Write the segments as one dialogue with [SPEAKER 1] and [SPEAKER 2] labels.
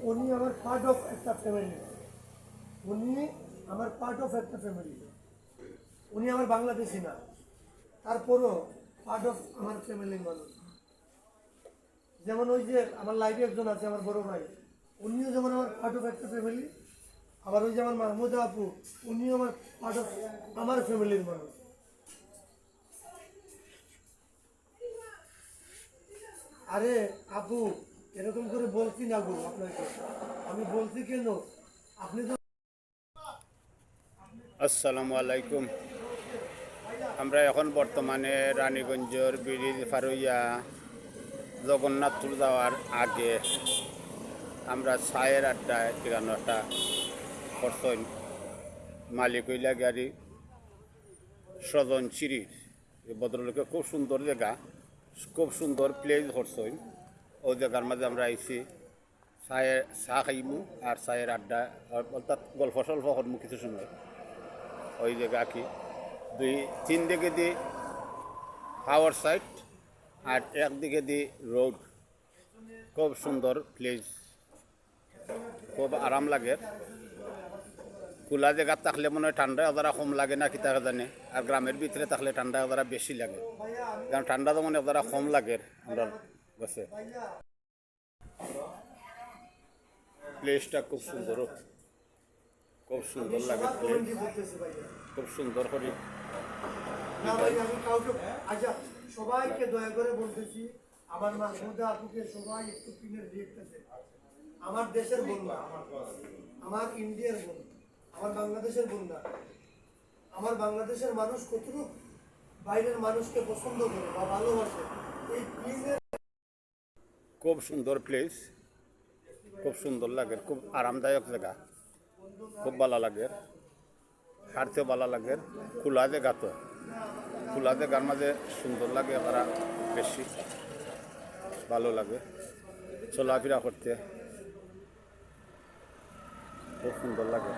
[SPEAKER 1] উনি আমার part of একটা ফ্যামিলি, উনি আমার পার্ট অফ একটা ফ্যামিলি। উনি আমার বাংলাদেশি না, তারপরও পার্ট অফ আমার ফ্যামিলির মানুষ। যেমন ওই যে আমার লাইফে একজন আছে আমার বড় ভাই, উনিও যেমন আমার পার্ট অফ একটা ফ্যামিলি। আবার ওই যে আমার মাহমুদা আপু, উনিও আমার পার্ট অফ আমার ফ্যামিলির মানুষ। আরে আপু, এরকম করে বলছি না গো আপনাকে, আমি বলছি কেন, আপনি তো।
[SPEAKER 2] আসসালামু আলাইকুম। আমরা এখন বর্তমানে রানীগঞ্জের ব্রিজ ফারুইয়া জগন্নাথপুর যাওয়ার আগে আমরা চায়ের আড্ডায় ঠিকানো একটা করছেন মালিক হইলা গাড়ি সজন চিরির। এই ভদ্রলোকে খুব সুন্দর জায়গা, খুব সুন্দর প্লেস করছেন। ওই জায়গার মাঝে আমরা আইছি চায়ের চা খাইমু আর চায়ের আড্ডা, অর্থাৎ গল্প সল্প করমু কিছু সময়। ওই জায়গা কি 2-3 দিকে দিয়ে পাওয়ার সাইড আর একদিকে দিয়ে রোড, খুব সুন্দর প্লেস, খুব আরাম লাগে। খোলা জায়গা থাকলে মনে হয় ঠান্ডা ওদারা কম লাগে না কি তাকে জানে, আর গ্রামের ভিতরে থাকলে ঠান্ডা ওদারা বেশি লাগে, কারণ ঠান্ডা তো মনে ওদারা কম লাগে আমরা কাছে। প্লেসটা খুব সুন্দর, খুব সুন্দর লাগে প্লেস, খুব সুন্দর করে।
[SPEAKER 1] না ভাই, আমি কাউকে আচ্ছা সবাইকে দয়া করে বলতেছি, আমার মাহমুদা আপুকে সবাই একটু পিনের রিয়েক্ট আছে। আমার দেশের বন্যা, আমার ইন্ডিয়ার বন্যা, আমার বাংলাদেশের বন্যা। আমার বাংলাদেশের মানুষ কতটুকু বাইরের মানুষকে পছন্দ করে বা ভালোবাসে, এই পিনের।
[SPEAKER 2] খুব সুন্দর প্লেস, খুব সুন্দর লাগে, খুব আরামদায়ক জায়গা, খুব ভালো লাগে, হাঁটতেও ভালো লাগে। খোলা জায়গা তো, খোলা জায়গার মাঝে সুন্দর লাগে, তারা বেশি ভালো লাগে চলাফেরা করতে, খুব সুন্দর লাগে।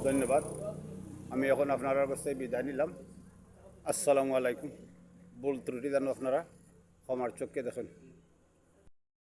[SPEAKER 2] ধন্যবাদ। আমি এখন আপনার কাছে বিদায় নিলাম। আসসালামু আলাইকুম। ভুল ত্রুটি যেন আপনারা ক্ষমার চোখে দেখেন।